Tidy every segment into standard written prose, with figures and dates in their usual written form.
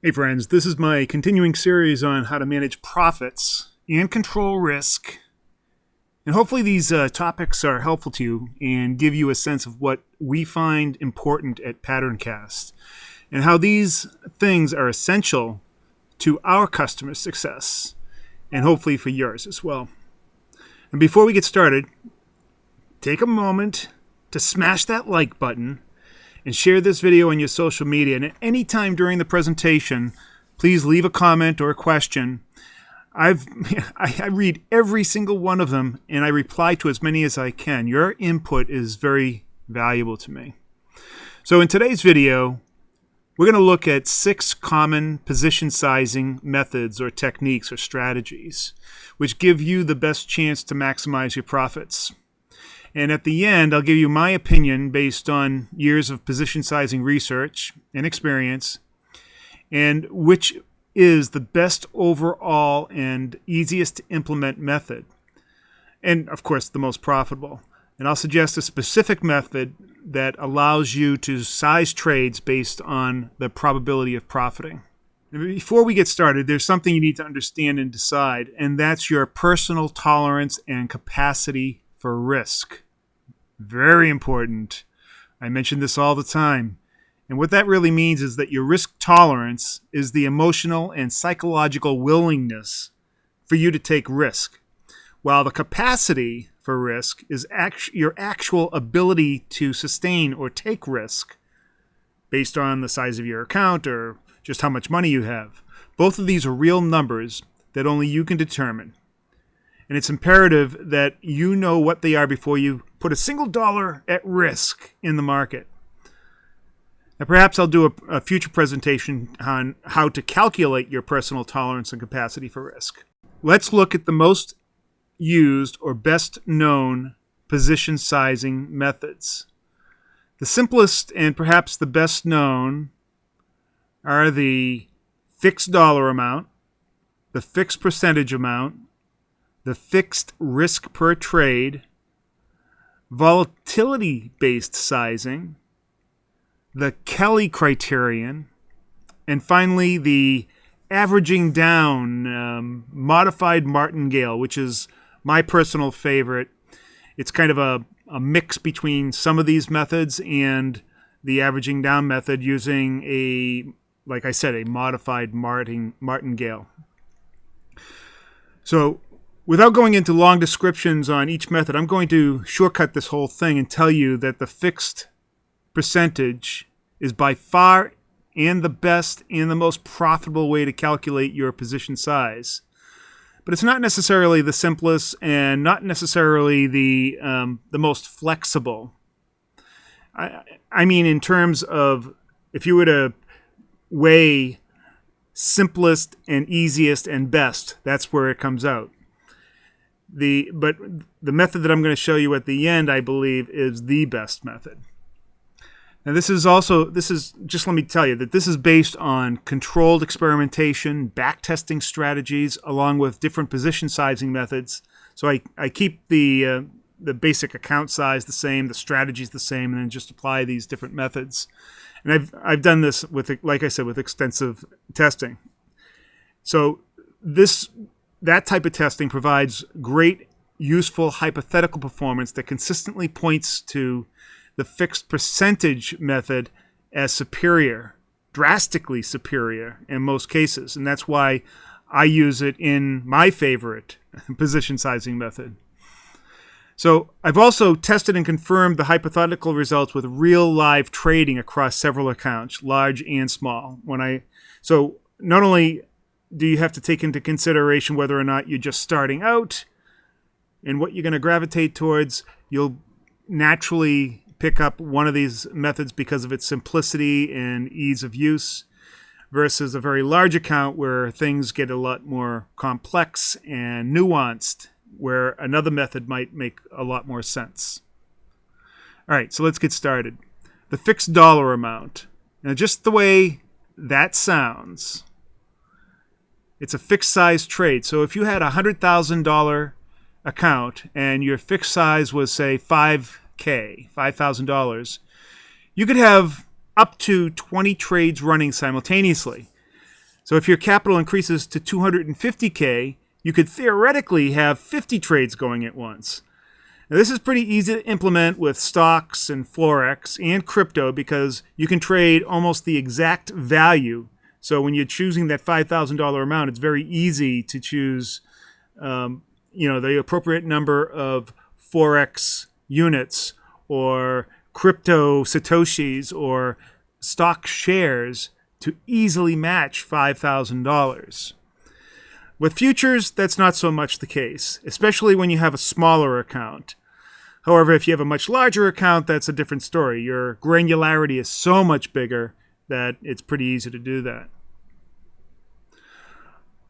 Hey friends, this is my continuing series on how to manage profits and control risk. And hopefully these topics are helpful to you and give you a sense of what we find important at PatternCast and how these things are essential to our customers' success and hopefully for yours as well. And before we get started, take a moment to smash that like button and share this video on your social media. And at any time during the presentation, please leave a comment or a question. I read every single one of them, and I reply to as many as I can. Your input is very valuable to me. So in today's video, we're going to look at 6 common position sizing methods or techniques or strategies, which give you the best chance to maximize your profits. And at the end, I'll give you my opinion based on years of position sizing research and experience, and which is the best overall and easiest to implement method, and of course the most profitable. And I'll suggest a specific method that allows you to size trades based on the probability of profiting. And before we get started, there's something you need to understand and decide, and that's your personal tolerance and capacity for risk. Very important. I mention this all the time. And what that really means is that your risk tolerance is the emotional and psychological willingness for you to take risk, while the capacity for risk is your actual ability to sustain or take risk based on the size of your account or just how much money you have. Both of these are real numbers that only you can determine. And it's imperative that you know what they are before you put a single dollar at risk in the market. Now, perhaps I'll do a future presentation on how to calculate your personal tolerance and capacity for risk. Let's look at the most used or best known position sizing methods. The simplest and perhaps the best known are the fixed dollar amount, the fixed percentage amount, the fixed risk per trade, volatility-based sizing, the Kelly criterion, and finally the averaging down modified martingale, which is my personal favorite. It's kind of a mix between some of these methods and the averaging down method using like I said, a modified martingale. So without going into long descriptions on each method, I'm going to shortcut this whole thing and tell you that the fixed percentage is by far and the best and the most profitable way to calculate your position size. But it's not necessarily the simplest and not necessarily the most flexible. I mean, in terms of if you were to weigh simplest and easiest and best, that's where it comes out. But the method that I'm going to show you at the end, I believe, is the best method. Now this is just let me tell you that this is based on controlled experimentation, backtesting strategies, along with different position sizing methods. So I keep the basic account size the same, the strategies the same, and then just apply these different methods. And I've done this with, like I said, with extensive testing. So that type of testing provides great, useful hypothetical performance that consistently points to the fixed percentage method as superior, drastically superior in most cases. And that's why I use it in my favorite position sizing method. So I've also tested and confirmed the hypothetical results with real live trading across several accounts, large and small. So not only do you have to take into consideration whether or not you're just starting out and what you're going to gravitate towards, you'll naturally pick up one of these methods because of its simplicity and ease of use versus a very large account where things get a lot more complex and nuanced, where another method might make a lot more sense. All right, so let's get started. The fixed dollar amount. Now, just the way that sounds, it's a fixed size trade. So if you had a $100,000 account and your fixed size was, say, $5,000, you could have up to 20 trades running simultaneously. So if your capital increases to 250K, you could theoretically have 50 trades going at once. Now, this is pretty easy to implement with stocks and Forex and crypto because you can trade almost the exact value. So when you're choosing that $5,000 amount, it's very easy to choose the appropriate number of Forex units or crypto Satoshis or stock shares to easily match $5,000. With futures, that's not so much the case, especially when you have a smaller account. However, if you have a much larger account, that's a different story. Your granularity is so much bigger that it's pretty easy to do that.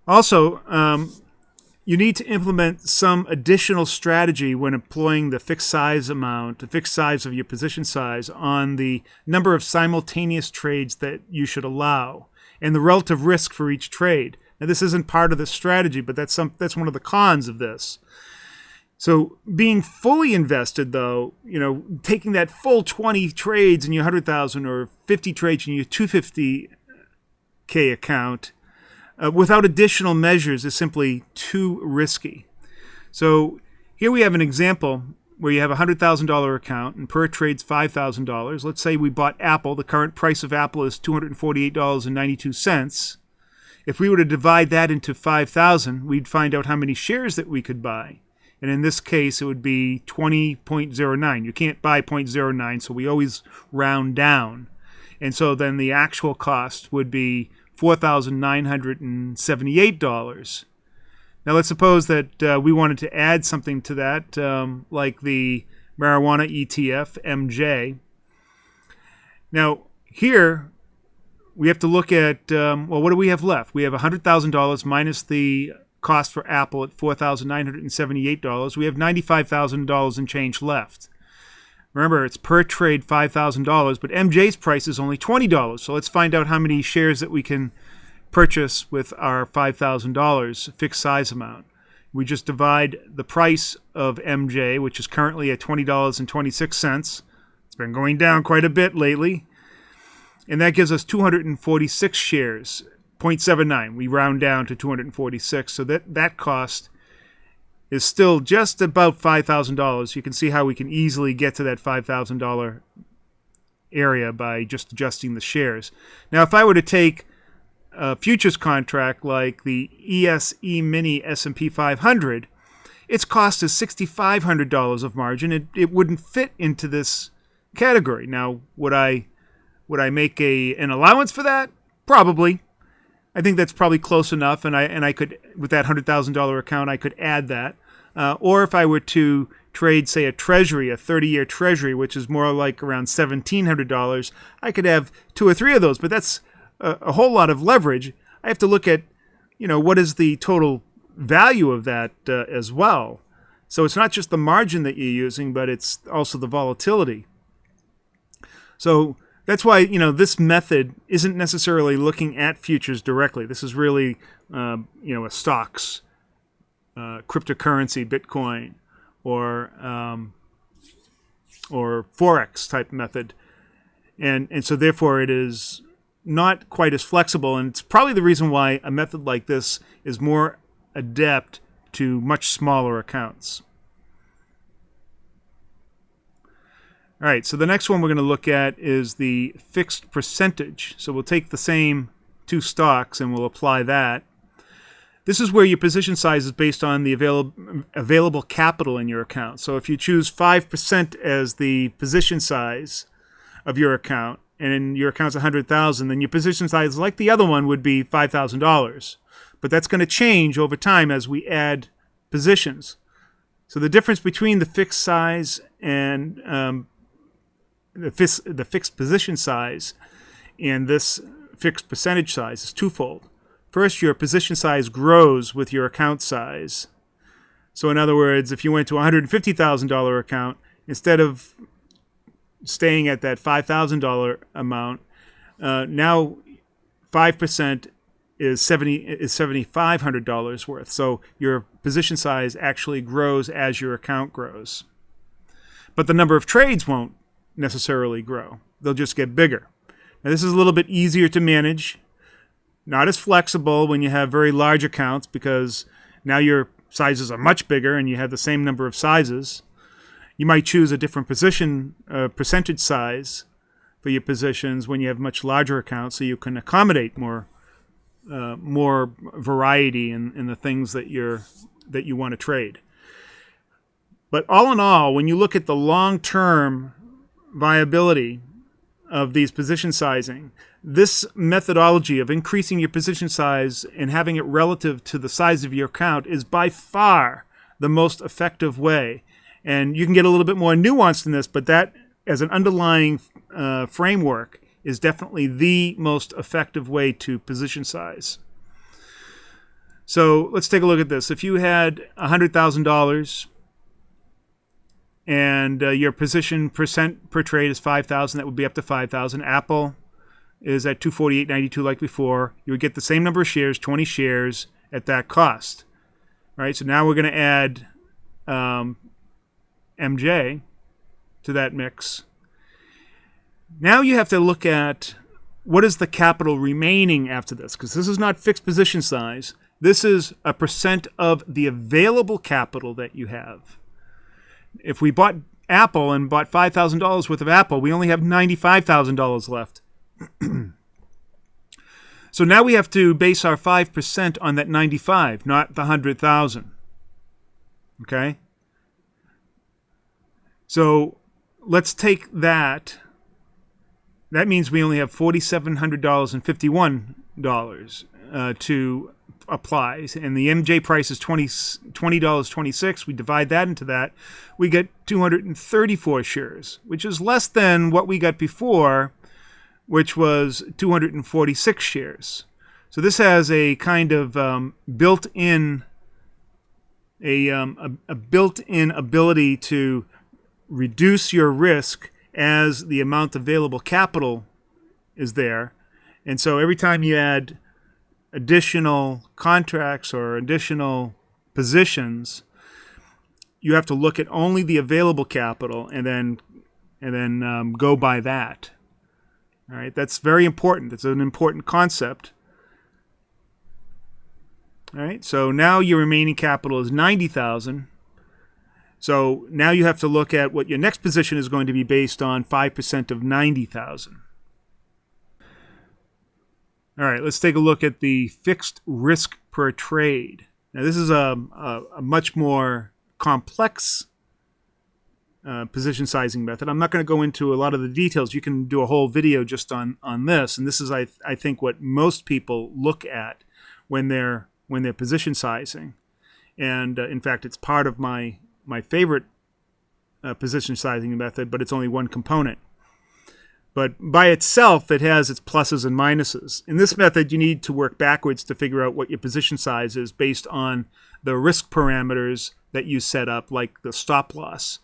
Also, you need to implement some additional strategy when employing the fixed size amount, the fixed size of your position size on the number of simultaneous trades that you should allow and the relative risk for each trade. Now, this isn't part of the strategy, but that's one of the cons of this. So being fully invested, though, taking that full 20 trades in your 100,000 or 50 trades in your 250K account without additional measures is simply too risky. So here we have an example where you have a $100,000 account and per trade's $5,000. Let's say we bought Apple. The current price of Apple is $248.92. If we were to divide that into 5,000, we'd find out how many shares that we could buy. And in this case, it would be 20.09. You can't buy 0.09, so we always round down. And so then the actual cost would be $4,978. Now let's suppose that we wanted to add something to that, like the marijuana ETF, MJ. Now here, we have to look at, what do we have left? We have $100,000 minus the cost for Apple at $4,978. We have $95,000 in change left. Remember, it's per trade $5,000, but MJ's price is only $20. So let's find out how many shares that we can purchase with our $5,000 fixed size amount. We just divide the price of MJ, which is currently at $20.26. It's been going down quite a bit lately. And that gives us 246 shares, 0.79. We round down to 246. So that cost is still just about $5,000. You can see how we can easily get to that $5,000 area by just adjusting the shares. Now, if I were to take a futures contract like the ESE Mini S&P 500, its cost is $6,500 of margin. It wouldn't fit into this category. Now, would I make an allowance for that? Probably. I think that's probably close enough, and I could, with that $100,000 account, I could add that. Or if I were to trade, say, a treasury, a 30-year treasury, which is more like around $1,700, I could have 2 or 3 of those, but that's a whole lot of leverage. I have to look at, what is the total value of that as well. So it's not just the margin that you're using, but it's also the volatility. So that's why, this method isn't necessarily looking at futures directly. This is really, a stocks, cryptocurrency, Bitcoin, or Forex type method. And so therefore it is not quite as flexible. And it's probably the reason why a method like this is more adept to much smaller accounts. All right, so the next one we're going to look at is the fixed percentage. So we'll take the same 2 stocks and we'll apply that. This is where your position size is based on the available capital in your account. So if you choose 5% as the position size of your account, and your account's $100,000, then your position size, like the other one, would be $5,000. But that's going to change over time as we add positions. So the difference between the fixed size and the fixed position size and this fixed percentage size is twofold. First, your position size grows with your account size. So in other words, if you went to a $150,000 account, instead of staying at that $5,000 amount, now 5% is $7,500 worth. So your position size actually grows as your account grows. But the number of trades won't necessarily grow. They'll just get bigger. Now, this is a little bit easier to manage Not as flexible when you have very large accounts, because now your sizes are much bigger and you have the same number of sizes. You might choose a different percentage size for your positions when you have much larger accounts, so you can accommodate more variety in the things that you want to trade. But all in all, when you look at the long-term viability of these position sizing, this methodology of increasing your position size and having it relative to the size of your account is by far the most effective way. And you can get a little bit more nuanced in this, but that as an underlying framework is definitely the most effective way to position size. So let's take a look at this. If you had $100,000 and your position percent per trade is 5,000, that would be up to 5,000. Apple is at 248.92 like before. You would get the same number of shares, 20 shares at that cost. All right, so now we're going to add MJ to that mix. Now you have to look at what is the capital remaining after this, because this is not fixed position size. This is a percent of the available capital that you have. If we bought Apple and bought $5,000 worth of Apple, we only have $95,000 left. So now we have to base our 5% on that 95, not the 100,000. Okay? So let's take that. That means we only have $4,751 to apply. And the MJ price is $20.26. We divide that into that. We get 234 shares, which is less than what we got before, which was 246 shares. So this has a kind of built-in built-in ability to reduce your risk as the amount of available capital is there. And so every time you add additional contracts or additional positions, you have to look at only the available capital and then go by that. All right, that's very important. It's an important concept. All right, so now your remaining capital is 90,000. So now you have to look at what your next position is going to be based on 5% of 90,000. All right, let's take a look at the fixed risk per trade. Now this is a much more complex position sizing method. I'm not going to go into a lot of the details. You can do a whole video just on this. And this is, I think, what most people look at when they're position sizing. And in fact, it's part of my favorite position sizing method, but it's only one component. But by itself, it has its pluses and minuses. In this method, you need to work backwards to figure out what your position size is based on the risk parameters that you set up, like the stop loss.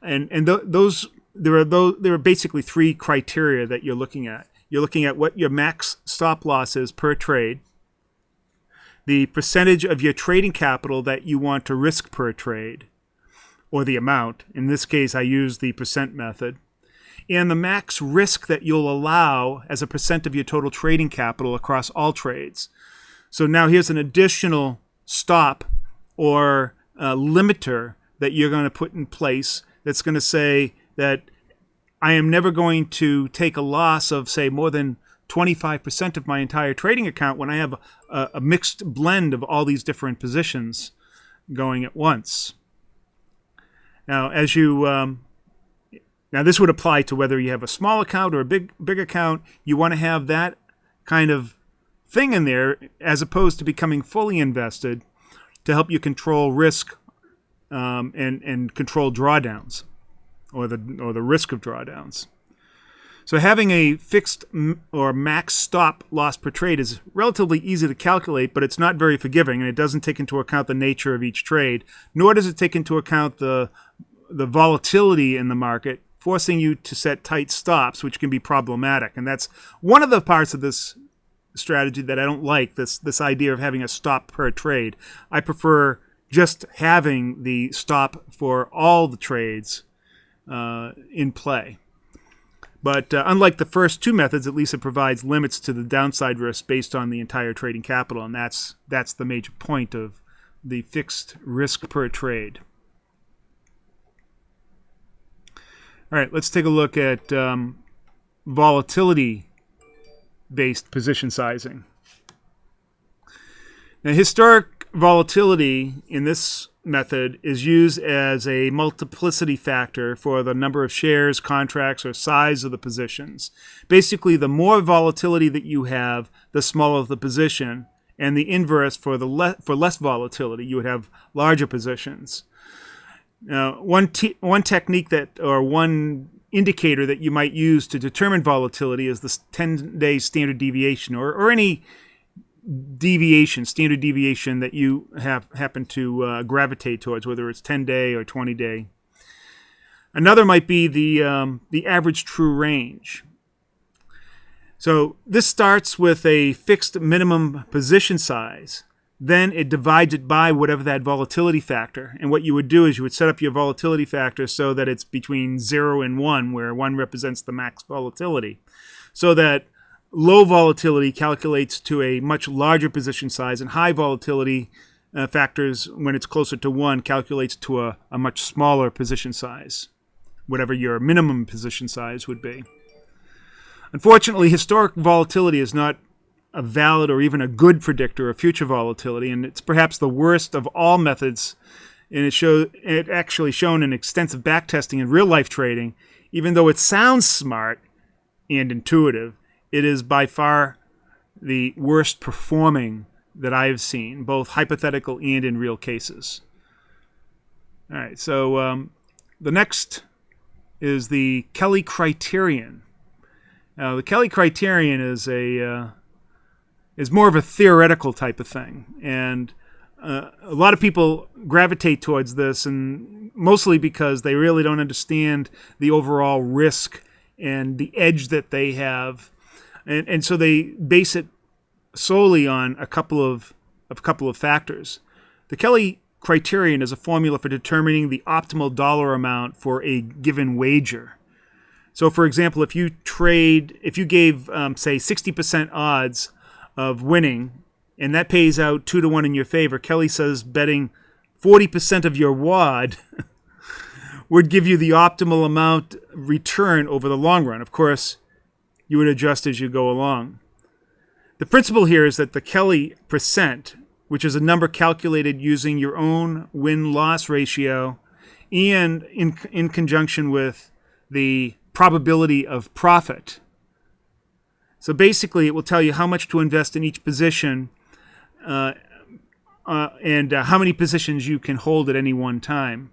And there are basically three criteria that you're looking at. You're looking at what your max stop loss is per trade, the percentage of your trading capital that you want to risk per trade, or the amount. In this case, I use the percent method, and the max risk that you'll allow as a percent of your total trading capital across all trades. So now here's an additional stop or limiter that you're going to put in place that's going to say that I am never going to take a loss of, say, more than 25% of my entire trading account when I have a mixed blend of all these different positions going at once. Now, now this would apply to whether you have a small account or a big account. You want to have that kind of thing in there as opposed to becoming fully invested to help you control risk and control drawdowns or the risk of drawdowns. So having a fixed or max stop loss per trade is relatively easy to calculate, but it's not very forgiving, and it doesn't take into account the nature of each trade, nor does it take into account the volatility in the market, forcing you to set tight stops, which can be problematic. And that's one of the parts of this strategy that I don't like, this idea of having a stop per trade. I prefer just having the stop for all the trades in play. But unlike the first two methods, at least it provides limits to the downside risk based on the entire trading capital, and that's the major point of the fixed risk per trade. All right, let's take a look at volatility-based position sizing. Now, historic volatility in this method is used as a multiplicity factor for the number of shares, contracts, or size of the positions. Basically, the more volatility that you have, the smaller the position, and the inverse for less volatility, you would have larger positions. Now, one technique one indicator that you might use to determine volatility is the 10-day standard deviation, or any standard deviation that you happen to gravitate towards, whether it's 10-day or 20-day. Another might be the average true range. So this starts with a fixed minimum position size. Then it divides it by whatever that volatility factor. And what you would do is you would set up your volatility factor so that it's between 0 and 1, where 1 represents the max volatility. So that low volatility calculates to a much larger position size, and high volatility factors, when it's closer to 1, calculates to a much smaller position size, whatever your minimum position size would be. Unfortunately, historic volatility is not a valid or even a good predictor of future volatility, and it's perhaps the worst of all methods, and it actually shown in extensive backtesting in real-life trading. Even though it sounds smart and intuitive, it is by far the worst performing that I have seen, both hypothetical and in real cases. All right, so the next is the Kelly criterion. Now, the Kelly criterion is more of a theoretical type of thing, and a lot of people gravitate towards this, and mostly because they really don't understand the overall risk and the edge that they have, and so they base it solely on a couple of factors. The Kelly criterion is a formula for determining the optimal dollar amount for a given wager. So, for example, if you gave, say, 60% odds of winning, and that pays out 2-1 in your favor, Kelly says betting 40% of your wad would give you the optimal amount return over the long run. Of course, you would adjust as you go along. The principle here is that the Kelly percent, which is a number calculated using your own win-loss ratio and in conjunction with the probability of profit. So basically, it will tell you how much to invest in each position and how many positions you can hold at any one time.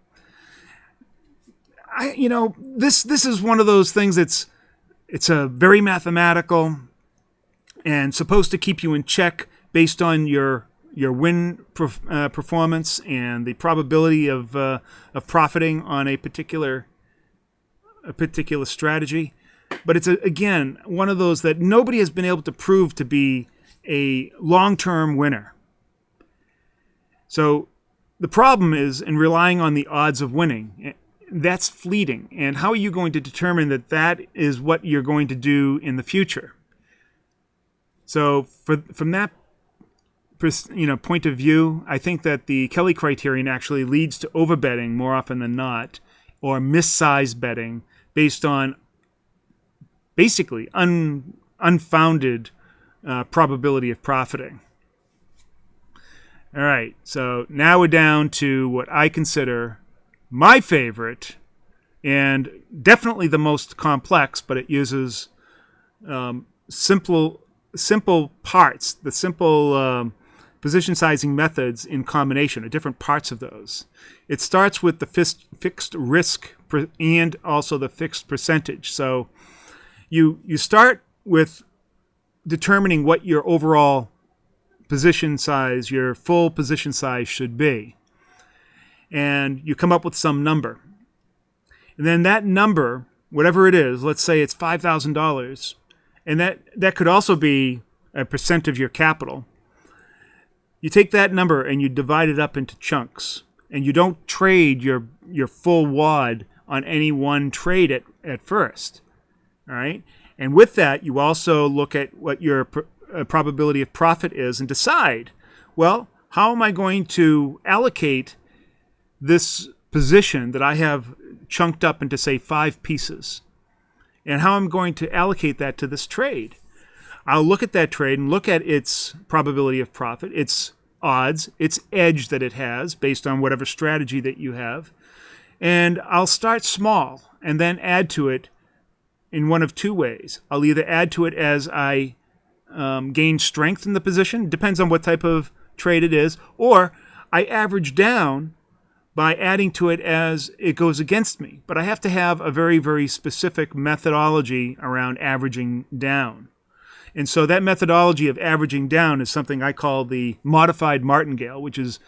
This is one of those things it's a very mathematical and supposed to keep you in check based on your win performance and the probability of profiting on a particular strategy. But it's, again, one of those that nobody has been able to prove to be a long-term winner. So the problem is in relying on the odds of winning. That's fleeting. And how are you going to determine that is what you're going to do in the future? So from that point of view, I think that the Kelly criterion actually leads to overbetting more often than not, or missize betting based on basically unfounded probability of profiting. All right, so now we're down to what I consider my favorite and definitely the most complex, but it uses simple parts, the simple position sizing methods in combination, or different parts of those. It starts with the fixed risk and also the fixed percentage. So you start with determining what your overall position size, your full position size should be. And you come up with some number. And then that number, whatever it is, let's say it's $5,000, and that could also be a percent of your capital. You take that number and you divide it up into chunks. And you don't trade your full wad on any one trade at first. All right. And with that, you also look at what your probability of profit is and decide, well, how am I going to allocate this position that I have chunked up into, say, 5 pieces? And how I'm going to allocate that to this trade? I'll look at that trade and look at its probability of profit, its odds, its edge that it has based on whatever strategy that you have. And I'll start small and then add to it in one of 2 ways. I'll either add to it as I gain strength in the position, depends on what type of trade it is, or I average down by adding to it as it goes against me. But I have to have a very, very specific methodology around averaging down. And so that methodology of averaging down is something I call the modified martingale, which is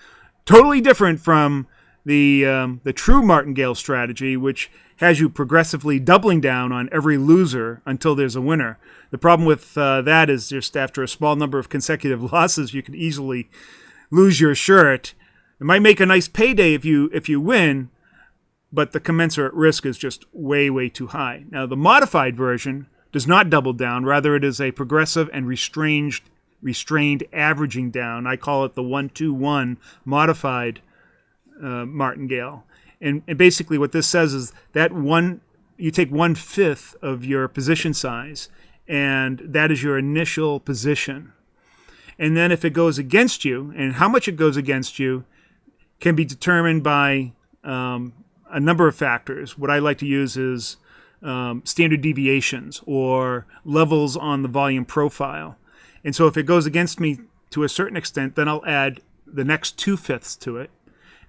totally different from the true martingale strategy, which has you progressively doubling down on every loser until there's a winner. The problem with that is just after a small number of consecutive losses, you can easily lose your shirt. It might make a nice payday if you win, but the commensurate risk is just way, way too high. Now, the modified version does not double down. Rather, it is a progressive and restrained averaging down. I call it the 1-2-1 modified martingale. And basically what this says is that you take 1/5 of your position size, and that is your initial position. And then if it goes against you, and how much it goes against you can be determined by a number of factors. What I like to use is standard deviations or levels on the volume profile. And so if it goes against me to a certain extent, then I'll add the next 2/5 to it.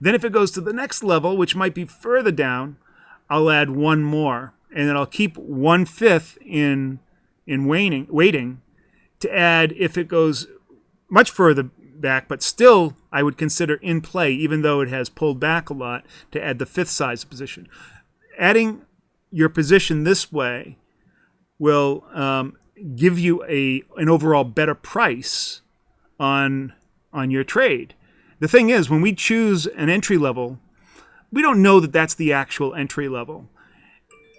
Then if it goes to the next level, which might be further down, I'll add 1 more. And then I'll keep 1/5 in waiting to add if it goes much further back, but still I would consider in play, even though it has pulled back a lot, to add the 5th size position. Adding your position this way will give you an overall better price on your trade. The thing is, when we choose an entry level, we don't know that that's the actual entry level.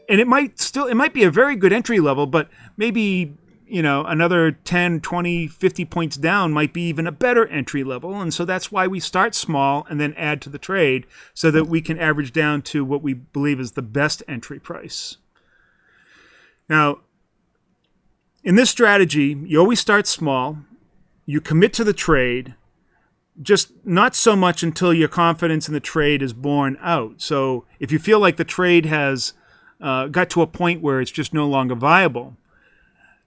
And it might be a very good entry level, but maybe, another 10, 20, 50 points down might be even a better entry level. And so that's why we start small and then add to the trade so that we can average down to what we believe is the best entry price. Now, in this strategy, you always start small. You commit to the trade, just not so much until your confidence in the trade is borne out. So if you feel like the trade has got to a point where it's just no longer viable,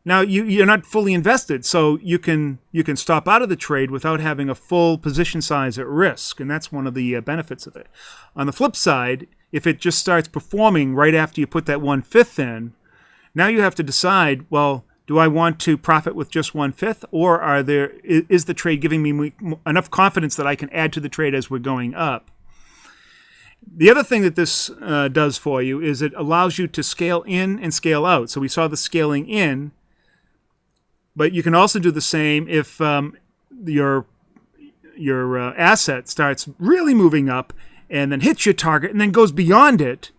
now you're not fully invested, so you can stop out of the trade without having a full position size at risk, and that's one of the benefits of it. On the flip side, if it just starts performing right after you put that 1/5 in, now you have to decide, well, do I want to profit with just 1/5, or is the trade giving me enough confidence that I can add to the trade as we're going up? The other thing that this does for you is it allows you to scale in and scale out. So we saw the scaling in, but you can also do the same if your asset starts really moving up and then hits your target and then goes beyond it.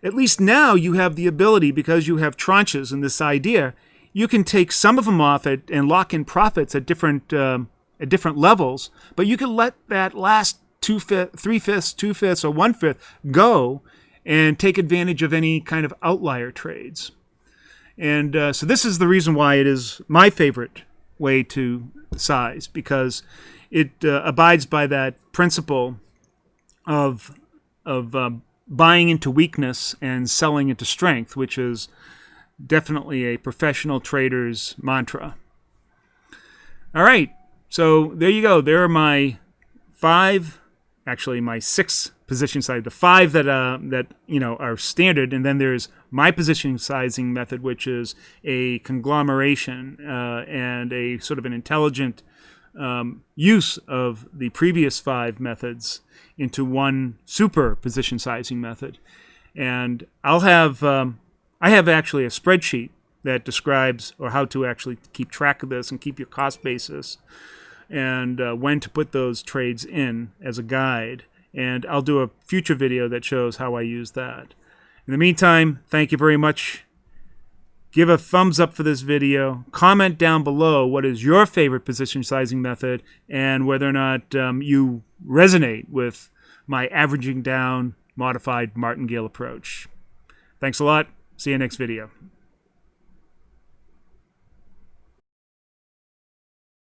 At least now you have the ability, because you have tranches in this idea, you can take some of them off and lock in profits at different levels, but you can let that last 3/5, 2/5, or 1/5 go and take advantage of any kind of outlier trades. And so this is the reason why it is my favorite way to size, because it abides by that principle of buying into weakness and selling into strength, which is definitely a professional trader's mantra. All right, so there you go. There are my 6 position size, the 5 that are standard, and then there's my position sizing method, which is a conglomeration and a sort of an intelligent use of the previous 5 methods into one super position sizing method. And I have actually a spreadsheet that describes or how to actually keep track of this and keep your cost basis and when to put those trades in as a guide. And I'll do a future video that shows how I use that. In the meantime, thank you very much Give a thumbs up for this video. Comment down below what is your favorite position sizing method and whether or not you resonate with my averaging down modified martingale approach. Thanks a lot. See you next video.